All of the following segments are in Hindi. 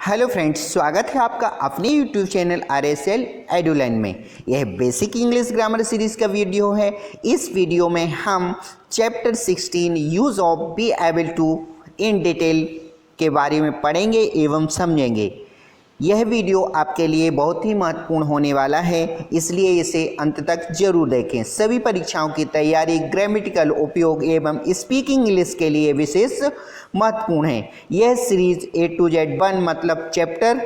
हेलो फ्रेंड्स, स्वागत है आपका अपने यूट्यूब चैनल RSL एडुलाइन में। यह बेसिक इंग्लिश ग्रामर सीरीज़ का वीडियो है। इस वीडियो में हम chapter 16 use of be able to in detail के बारे में पढ़ेंगे एवं समझेंगे। यह वीडियो आपके लिए बहुत ही महत्वपूर्ण होने वाला है, इसलिए इसे अंत तक जरूर देखें। सभी परीक्षाओं की तैयारी, ग्रामेटिकल उपयोग एवं स्पीकिंग इंग्लिश के लिए विशेष महत्वपूर्ण है। यह सीरीज A to Z 1 मतलब चैप्टर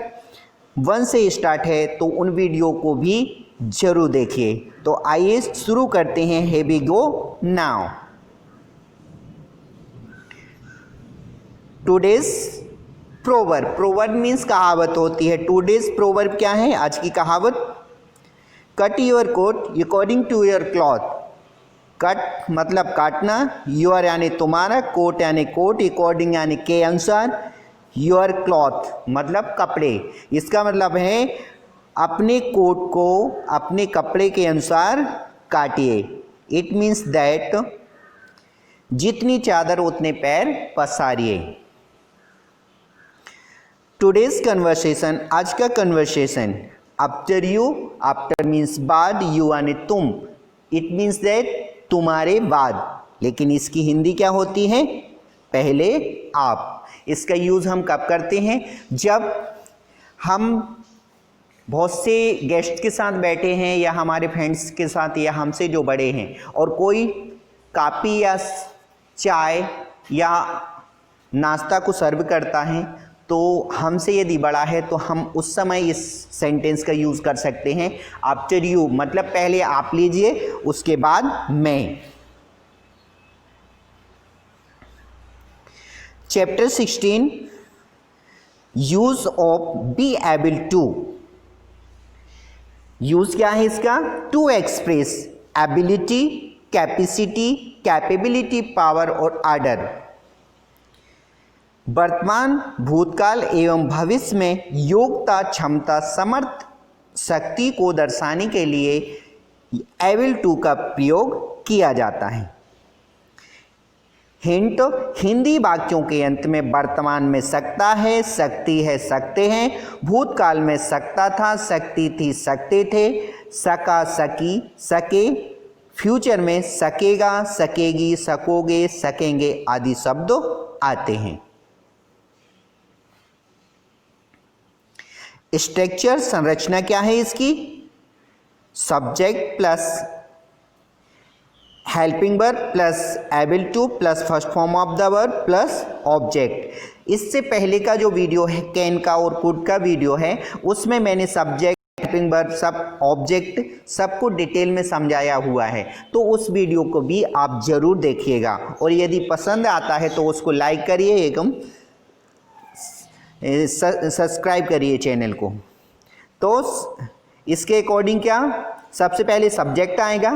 1 से स्टार्ट है, तो उन वीडियो को भी जरूर देखिए। तो आइए शुरू करते हैं। Here we go now. Today's proverb. Proverb means कहावत होती है। टुडेज प्रोवर्ब क्या है? आज की कहावत, cut your coat according to your cloth. Cut मतलब काटना, योर यानी तुम्हारा, कोट यानी कोट, अकॉर्डिंग यानी के अनुसार, योर क्लॉथ मतलब कपड़े। इसका मतलब है अपने कोट को अपने कपड़े के अनुसार काटिए। इट मीन्स दैट जितनी चादर उतने पैर पसारिए। टुडेज कन्वर्सेशन, आज का conversation. After you, after means बाद, यू यानी तुम, इट मीन्स दैट तुम्हारे बाद, लेकिन इसकी हिंदी क्या होती है? पहले आप। इसका यूज़ हम कब करते हैं? जब हम बहुत से गेस्ट के साथ बैठे हैं या हमारे फ्रेंड्स के साथ या हमसे जो बड़े हैं, और कोई कॉफ़ी या चाय या नाश्ता को सर्व करता है, तो हमसे यदि बड़ा है तो हम उस समय इस सेंटेंस का यूज़ कर सकते हैं। आफ्टर यू मतलब पहले आप लीजिए, उसके बाद मैं। Chapter 16 use of be able to. Use क्या है इसका? To express ability, capacity, capability, power और आर्डर। वर्तमान, भूतकाल एवं भविष्य में योग्यता, क्षमता, समर्थ, शक्ति को दर्शाने के लिए एबल टू का प्रयोग किया जाता है। हिंट, हिंदी वाक्यों के अंत में वर्तमान में सकता है, सकती है, सकते हैं। भूतकाल में सकता था, सकती थी, सकते थे, सका, सकी, सके। फ्यूचर में सकेगा, सकेगी, सकोगे, सकेंगे आदि शब्द आते हैं। स्ट्रक्चर, संरचना क्या है इसकी? Subject plus helping verb plus able to plus first form of the verb plus object. इससे पहले का जो वीडियो है कैन का और कुड का वीडियो है, उसमें मैंने सब्जेक्ट, हेल्पिंग वर्ब, सब ऑब्जेक्ट सबको डिटेल में समझाया हुआ है, तो उस वीडियो को भी आप जरूर देखिएगा। और यदि पसंद आता है तो उसको लाइक करिए एवं सब्सक्राइब करिए चैनल को। तो इसके अकॉर्डिंग क्या, सबसे पहले सब्जेक्ट आएगा,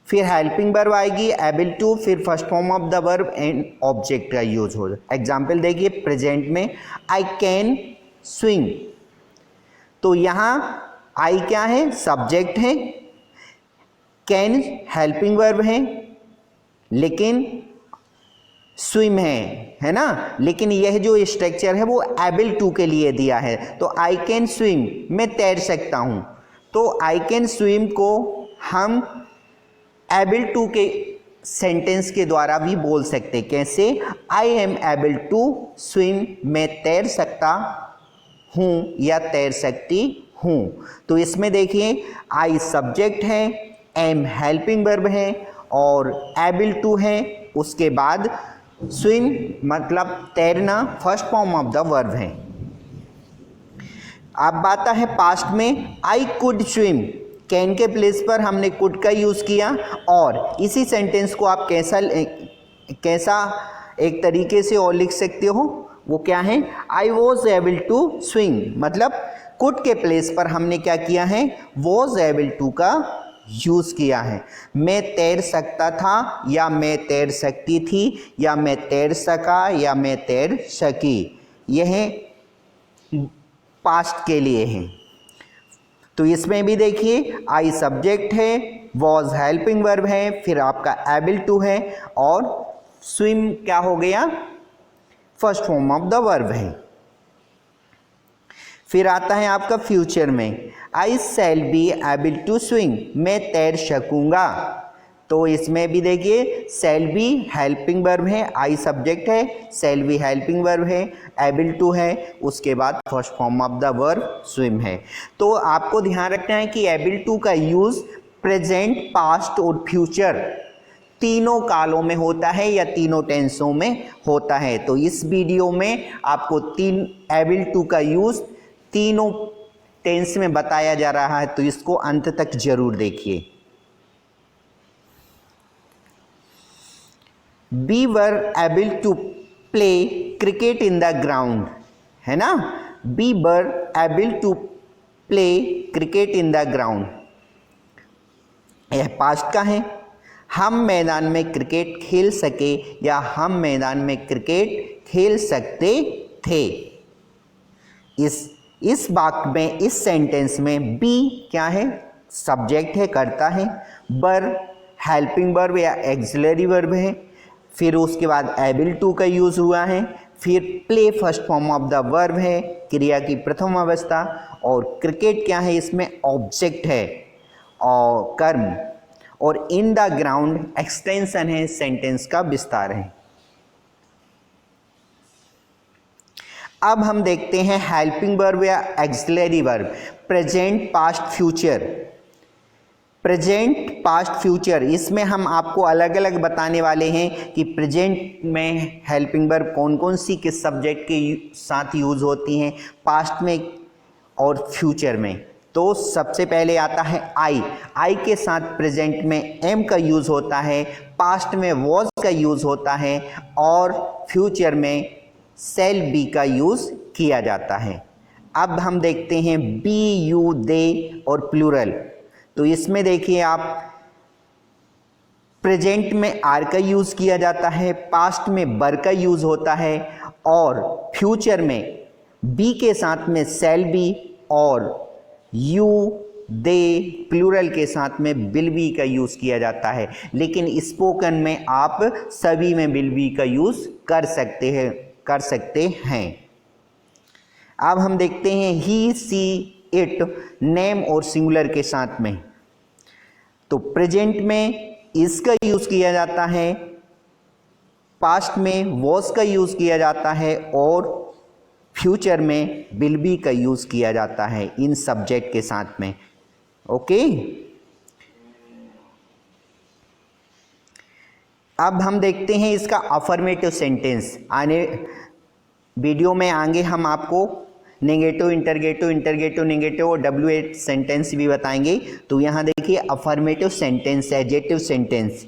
फिर हेल्पिंग वर्ब आएगी, एबल टू, फिर first form of the verb and object का यूज हो। एग्जाम्पल देखिए, प्रेजेंट में आई कैन स्विम, तो यहाँ आई क्या है? सब्जेक्ट है, कैन हेल्पिंग वर्ब है, लेकिन स्विम है ना। लेकिन यह जो स्ट्रक्चर है वो एबल टू के लिए दिया है। तो आई कैन स्विम, मैं तैर सकता हूँ, तो आई कैन स्विम को हम एबल टू के सेंटेंस के द्वारा भी बोल सकते। कैसे? I am able to swim, मैं तैर सकता हूँ या तैर सकती हूँ। तो इसमें देखिए, आई सब्जेक्ट है, एम हेल्पिंग वर्ब है और एबल टू है, उसके बाद स्विम मतलब तैरना first form of the verb है। अब बात है पास्ट में, आई कुड स्विम, कैन के प्लेस पर हमने कुड का यूज़ किया। और इसी सेंटेंस को आप कैसा एक तरीके से और लिख सकते हो, वो क्या है? I was able to swim, मतलब कुड के प्लेस पर हमने क्या किया है? वॉज एबल टू का यूज़ किया है। मैं तैर सकता था या मैं तैर सकती थी या मैं तैर सका या मैं तैर सकी, यह पास्ट के लिए है। तो इसमें भी देखिए, आई सब्जेक्ट है, वॉज हेल्पिंग वर्ब है, फिर आपका एबल टू है और स्विम क्या हो गया? First form of the verb है। फिर आता है आपका फ्यूचर में, I shall be able to swing, मैं तैर सकूंगा। तो इसमें भी देखिए शैल बी हेल्पिंग वर्ब है, आई सब्जेक्ट है, शैल बी हेल्पिंग वर्ब है, एबल टू है, उसके बाद first form of the verb swim है। तो आपको ध्यान रखना है कि एबल टू का यूज प्रेजेंट, पास्ट और फ्यूचर तीनों कालों में होता है या तीनों टेंसों में होता है। तो इस वीडियो में आपको एबल टू का यूज तीनों टेंस में बताया जा रहा है, तो इसको अंत तक जरूर देखिए। We were able to play cricket in the ground, है ना। We were able to play cricket in the ground, यह पास्ट का है। हम मैदान में क्रिकेट खेल सके या हम मैदान में क्रिकेट खेल सकते थे। इस वाक्य में, इस सेंटेंस में बी क्या है, सब्जेक्ट है, करता है। बर हेल्पिंग वर्ब या एक्सिलरी वर्ब है। फिर उसके बाद एबल टू का यूज हुआ है। फिर play first form of the verb है, क्रिया की प्रथम अवस्था। और क्रिकेट क्या है, इसमें ऑब्जेक्ट है और कर्म। और इन द ग्राउंड एक्सटेंशन है, सेंटेंस का विस्तार है। अब हम देखते हैं हेल्पिंग वर्ब या axillary verb, present, past, future. Present, past, future, इसमें हम आपको अलग अलग बताने वाले हैं कि प्रेजेंट में हेल्पिंग वर्ब कौन कौन सी किस सब्जेक्ट के साथ यूज होती हैं, पास्ट में और फ्यूचर में। तो सबसे पहले आता है आई के साथ प्रेजेंट में एम का यूज होता है, पास्ट में वॉज का यूज होता है और फ्यूचर में शैल बी का यूज किया जाता है। अब हम देखते हैं बी, यू, दे और प्लूरल। तो इसमें देखिए आप, प्रेजेंट में आर का यूज किया जाता है, पास्ट में बर का यूज होता है और फ्यूचर में बी के साथ में शैल बी और यू, दे, प्लूरल के साथ में विल बी का यूज किया जाता है। लेकिन स्पोकन में आप सभी में विल बी का यूज कर सकते हैं। अब हम देखते हैं ही, सी, इट, नेम और सिंगुलर के साथ में। तो प्रेजेंट में इसका यूज किया जाता है, पास्ट में वॉज का यूज किया जाता है और फ्यूचर में विल बी का यूज किया जाता है इन सब्जेक्ट के साथ में। ओके, अब हम देखते हैं इसका अफर्मेटिव सेंटेंस। आने वीडियो में आगे हम आपको नेगेटिव, इंटरगेटिव, नेगेटिव और WH सेंटेंस भी बताएंगे। तो यहाँ देखिए अफर्मेटिव सेंटेंस, एडजेक्टिव सेंटेंस,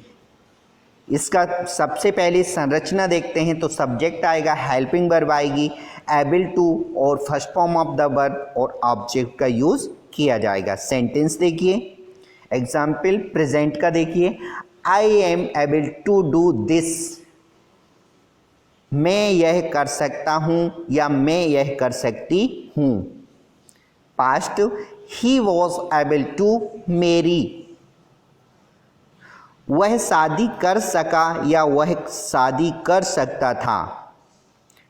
इसका सबसे पहले संरचना देखते हैं। तो सब्जेक्ट आएगा, हेल्पिंग वर्ब आएगी, एबल टू और first form of the verb और ऑब्जेक्ट का यूज किया जाएगा। सेंटेंस देखिए, एग्जाम्पल प्रेजेंट का देखिए, I am able to do this, मैं यह कर सकता हूँ या मैं यह कर सकती हूँ। Past, he was able to marry, वह शादी कर सका या वह शादी कर सकता था।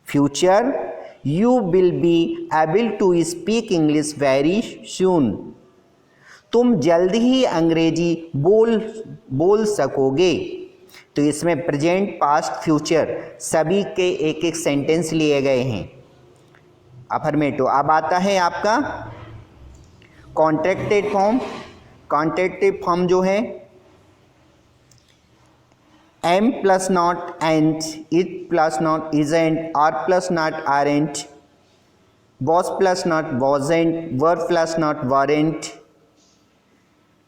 Future, you will be able to speak English very soon, तुम जल्द ही अंग्रेजी बोल सकोगे। तो इसमें प्रेजेंट, पास्ट, फ्यूचर सभी के एक एक सेंटेंस लिए गए हैं अफर्मेटिव। अब आता है आपका कॉन्ट्रैक्टेड फॉर्म। कॉन्ट्रैक्टेड फॉर्म जो है, am plus not ain't, it plus not isn't, are plus not aren't, was plus not wasn't, were plus not weren't,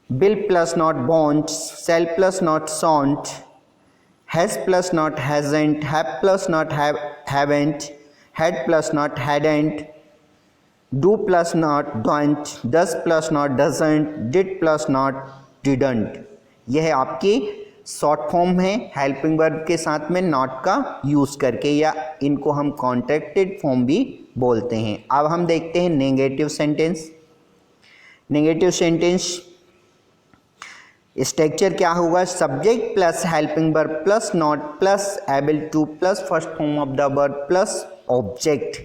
will plus not won't, shall plus not shan't, has plus not hasn't, have plus not haven't, had plus not hadn't, do plus not don't, does plus not doesn't, did plus not didn't. यह आपकी शॉर्ट फॉर्म है हेल्पिंग वर्ब के साथ में नॉट का यूज करके, या इनको हम कॉन्ट्रैक्टेड फॉर्म भी बोलते हैं। अब हम देखते हैं negative sentence. Negative sentence structure क्या होगा, subject plus helping verb plus not plus able to plus first form of the verb plus object.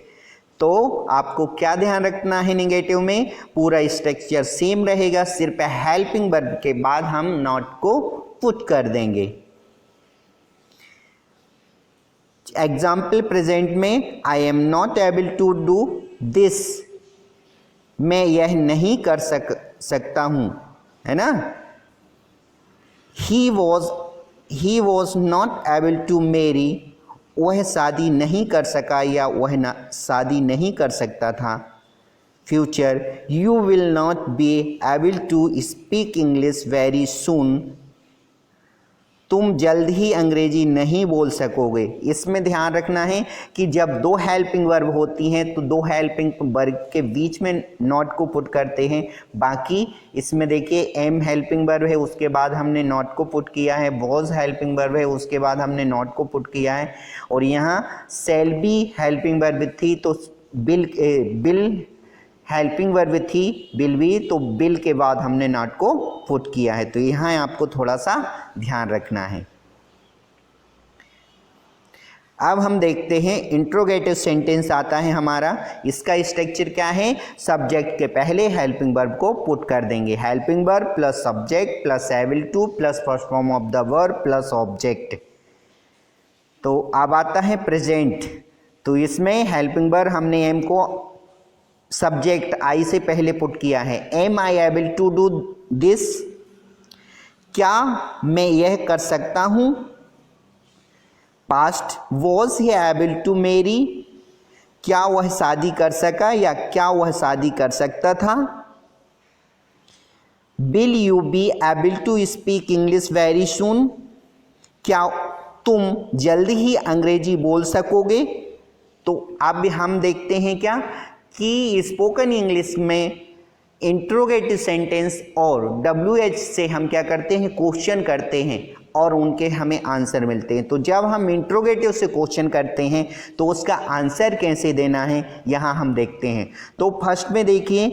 तो आपको क्या ध्यान रखना है, नेगेटिव में पूरा स्ट्रक्चर सेम रहेगा, सिर्फ हेल्पिंग वर्ब के बाद हम नॉट को पुट कर देंगे। एग्जाम्पल प्रेजेंट में I am not able to do this, मैं यह नहीं कर सकता हूं, है ना। He was not able to marry, वह शादी नहीं कर सका या वह शादी नहीं कर सकता था। Future, you will not be able to speak English very soon, तुम जल्द ही अंग्रेजी नहीं बोल सकोगे। इसमें ध्यान रखना है कि जब दो हेल्पिंग वर्ब होती हैं तो दो हेल्पिंग वर्ब के बीच में नॉट को पुट करते हैं। बाकी इसमें देखिए एम हेल्पिंग वर्ब है, उसके बाद हमने नॉट को पुट किया है, वॉज हेल्पिंग वर्ब है, उसके बाद हमने नॉट को पुट किया है, और यहाँ शैल बी हेल्पिंग वर्ब थी तो बिल हेल्पिंग वर्ब थी, बिल भी, तो बिल के बाद हमने नॉट को पुट किया है। तो यहाँ आपको थोड़ा सा ध्यान रखना है। अब हम देखते हैं इंट्रोगेटिव सेंटेंस आता है हमारा। इसका स्ट्रक्चर क्या है, सब्जेक्ट के पहले हेल्पिंग वर्ब को पुट कर देंगे, helping verb plus subject plus able to plus first form of the verb plus object. तो अब आता है प्रेजेंट, तो इसमें हेल्पिंग वर्ब हमने एम को सब्जेक्ट आई से पहले पुट किया है। Am I able to do this, क्या मैं यह कर सकता हूं। Past, was he able to marry, क्या वह शादी कर सका या क्या वह शादी कर सकता था। Will you be able to speak English very soon, क्या तुम जल्द ही अंग्रेजी बोल सकोगे। तो अब हम देखते हैं क्या कि स्पोकन इंग्लिश में इंट्रोगेटिव सेंटेंस और WH से हम क्या करते हैं, क्वेश्चन करते हैं और उनके हमें आंसर मिलते हैं। तो जब हम इंट्रोगेटिव से क्वेश्चन करते हैं तो उसका आंसर कैसे देना है यहाँ हम देखते हैं। तो फर्स्ट में देखिए,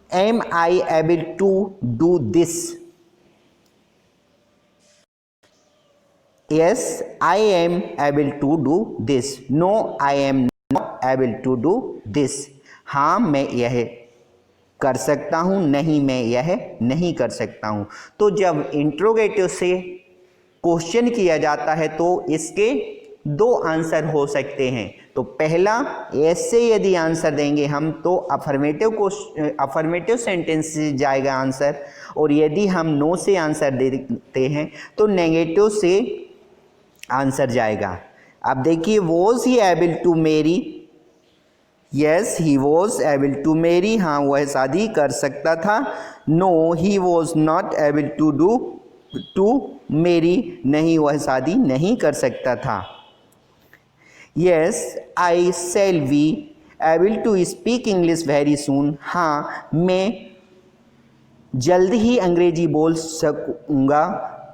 am I able to do this, yes I am able to do this, no I am not able to do this, हाँ मैं यह कर सकता हूँ, नहीं मैं यह नहीं कर सकता हूँ। तो जब इंट्रोगेटिव से क्वेश्चन किया जाता है तो इसके दो आंसर हो सकते हैं। तो पहला, ऐसे यदि आंसर देंगे हम तो अफर्मेटिव सेंटेंस से जाएगा आंसर, और यदि हम नो से आंसर देते हैं तो नेगेटिव से आंसर जाएगा। अब देखिए, was he able to marry, yes he was able to marry, हाँ वह शादी कर सकता था। No he was not able to marry, नहीं वह शादी नहीं कर सकता था। Yes I shall be able to speak English very soon, हाँ मैं जल्द ही अंग्रेजी बोल सकूँगा।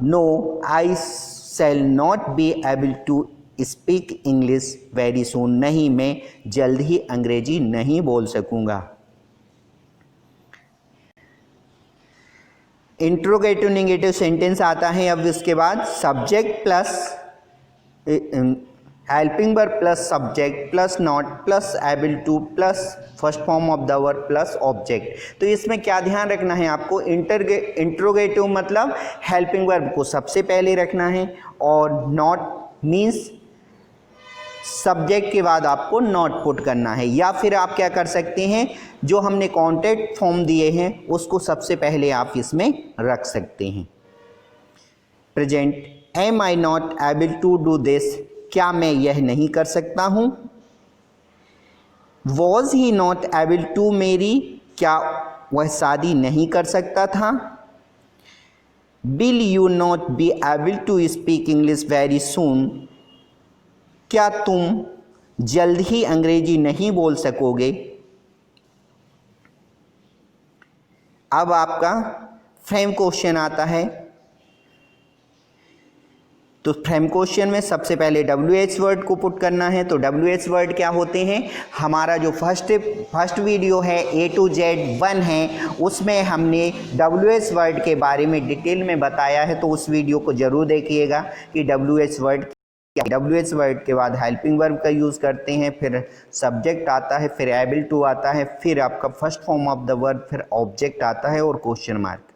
No I shall not be able to speak English very soon, नहीं मैं जल्द ही अंग्रेजी नहीं बोल सकूंगा। इंट्रोगेटिव नेगेटिव सेंटेंस आता है। अब इसके बाद subject plus helping verb plus subject plus not plus able to plus first form of the verb plus object. तो इसमें क्या ध्यान रखना है आपको, इंट्रोगेटिव मतलब हेल्पिंग वर्ब को सबसे पहले रखना है, और नॉट मीन्स सब्जेक्ट के बाद आपको नॉट पुट करना है, या फिर आप क्या कर सकते हैं, जो हमने कॉन्टेक्ट फॉर्म दिए हैं उसको सबसे पहले आप इसमें रख सकते हैं। Present, am I not able to do this, क्या मैं यह नहीं कर सकता हूं। Was he not able to marry, क्या वह शादी नहीं कर सकता था। Will you not be able to speak English very soon, क्या तुम जल्द ही अंग्रेजी नहीं बोल सकोगे। अब आपका फ्रेम क्वेश्चन आता है। तो फ्रेम क्वेश्चन में सबसे पहले WH वर्ड को पुट करना है। तो WH वर्ड क्या होते हैं, हमारा जो फर्स्ट वीडियो है A to Z 1 है, उसमें हमने WH वर्ड के बारे में डिटेल में बताया है, तो उस वीडियो को ज़रूर देखिएगा कि WH वर्ड WH वर्ड के बाद हेल्पिंग वर्ब का यूज़ करते हैं, फिर सब्जेक्ट आता है, फिर एबल टू आता है, फिर आपका first form of the verb, फिर ऑब्जेक्ट आता है और question mark.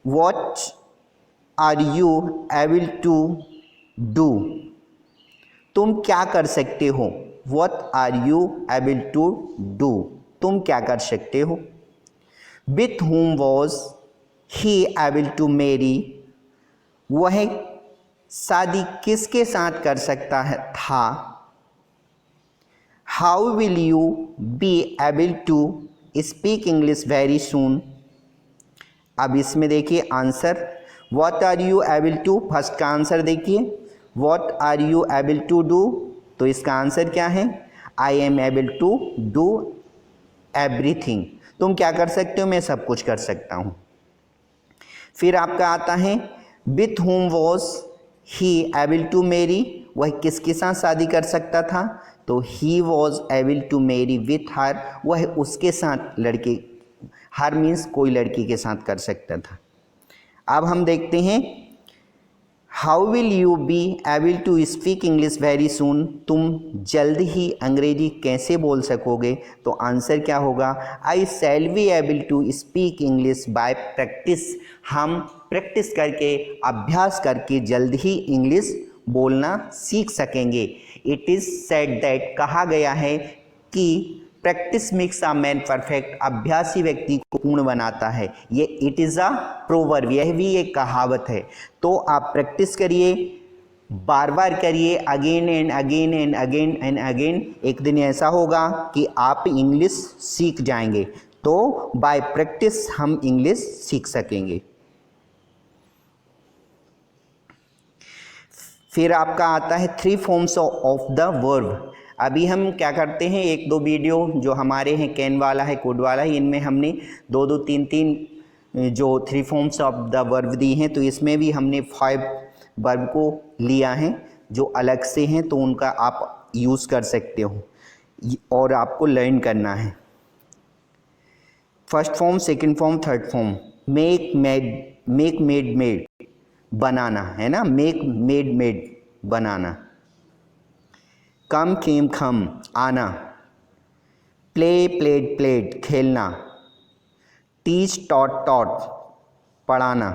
What are you able to do, तुम क्या कर सकते हो। What are you able to do, तुम क्या कर सकते हो। With whom was he able to marry, वह शादी किसके साथ कर सकता है था। How will you be able to speak English very soon, अब इसमें देखिए answer, what are you able to, first का आंसर देखिए, what are you able to do, तो इसका आंसर क्या है, I am able to do everything, तुम क्या कर सकते हो, मैं सब कुछ कर सकता हूँ। फिर आपका आता है with whom was he able to marry, वह किसके साथ शादी कर सकता था, तो he was able to marry with her, वह उसके साथ लड़के, हर मीन्स कोई लड़की के साथ कर सकता था। अब हम देखते हैं how will you be able to speak English very soon, तुम जल्द ही अंग्रेजी कैसे बोल सकोगे, तो आंसर क्या होगा, I shall be able to speak English by practice, हम प्रैक्टिस करके, अभ्यास करके जल्द ही इंग्लिश बोलना सीख सकेंगे। इट इज़ सेड दैट, कहा गया है कि practice makes a man perfect, अभ्यास ही व्यक्ति को पूर्ण बनाता है। ये इट इज़ अ प्रोवर्ब, यह भी एक कहावत है। तो आप प्रैक्टिस करिए, बार बार करिए, again and again and again and again, एक दिन ऐसा होगा कि आप इंग्लिश सीख जाएंगे। तो बाय प्रैक्टिस हम इंग्लिश सीख सकेंगे। फिर आपका आता है 3 फॉर्म्स ऑफ द वर्ब। अभी हम क्या करते हैं, एक दो वीडियो जो हमारे हैं कैन वाला है, कोड वाला है, इनमें हमने दो दो तीन तीन जो 3 फॉर्म्स ऑफ द वर्ब दी हैं, तो इसमें भी हमने 5 वर्ब को लिया है जो अलग से हैं, तो उनका आप यूज़ कर सकते हो और आपको लर्न करना है। First form, second form, third form. Make made made, बनाना है ना, मेक मेड बनाना। कम केम खम, आना। प्ले प्लेड प्लेड, खेलना। टीच टॉट पढ़ाना।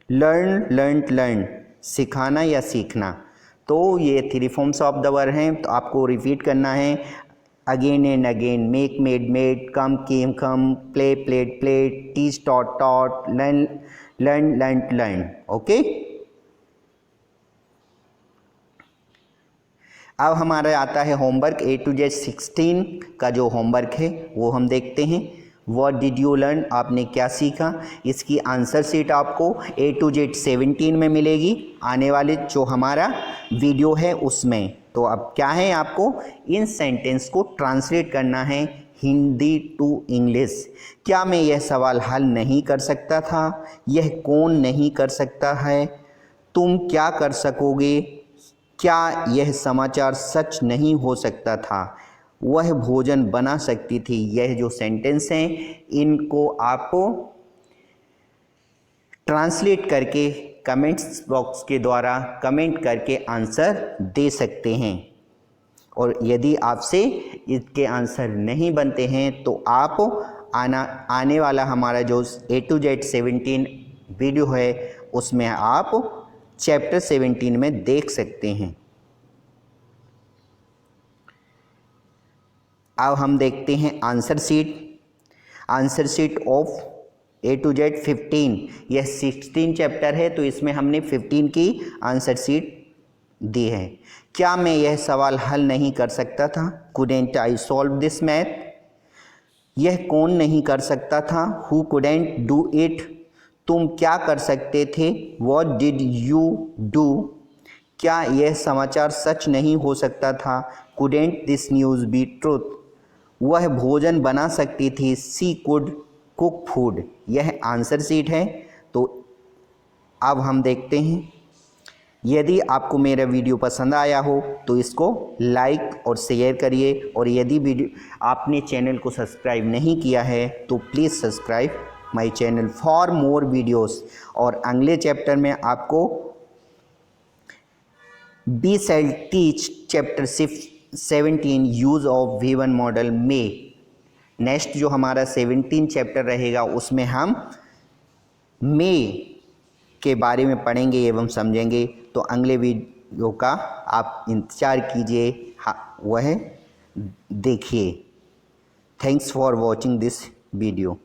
लर्न सिखाना या सीखना। तो ये 3 फॉर्म्स ऑफ द वर्ब हैं, तो आपको रिपीट करना है again and again. Make made, come came come, play played played, teach taught learn. Okay. अब हमारा आता है होमवर्क A to Z 16 का जो होमवर्क है वो हम देखते हैं। व्हाट डिड यू लर्न, आपने क्या सीखा। इसकी आंसर शीट आपको A to Z 17 में मिलेगी, आने वाले जो हमारा वीडियो है उसमें। तो अब क्या है, आपको इन सेंटेंस को ट्रांसलेट करना है हिंदी टू इंग्लिश। क्या मैं यह सवाल हल नहीं कर सकता था, यह कौन नहीं कर सकता है, तुम क्या कर सकोगे, क्या यह समाचार सच नहीं हो सकता था, वह भोजन बना सकती थी। यह जो सेंटेंस हैं इनको आप ट्रांसलेट करके कमेंट्स बॉक्स के द्वारा कमेंट करके आंसर दे सकते हैं। और यदि आपसे इसके आंसर नहीं बनते हैं तो आप आने वाला हमारा जो A to Z 17 वीडियो है उसमें आप चैप्टर 17 में देख सकते हैं। अब हम देखते हैं answer sheet of A to Z 15। यह 16 चैप्टर है तो इसमें हमने 15 की आंसर शीट दी है। क्या मैं यह सवाल हल नहीं कर सकता था, couldn't I solve this math। यह कौन नहीं कर सकता था, who couldn't do it। तुम क्या कर सकते थे, what did you do। क्या यह समाचार सच नहीं हो सकता था, couldn't this news be truth। वह भोजन बना सकती थी, she could cook food। यह आंसर शीट है। तो अब हम देखते हैं, यदि आपको मेरा वीडियो पसंद आया हो तो इसको लाइक और शेयर करिए, और यदि वीडियो आपने चैनल को सब्सक्राइब नहीं किया है तो please subscribe my channel for more videos. और अगले चैप्टर में आपको बी सेल टीच chapter 17 use of V1 model में। नेक्स्ट जो हमारा 17 चैप्टर रहेगा उसमें हम में के बारे में पढ़ेंगे एवं समझेंगे। तो अगले वीडियो का आप इंतज़ार कीजिए, वह देखिए। Thanks for watching this video.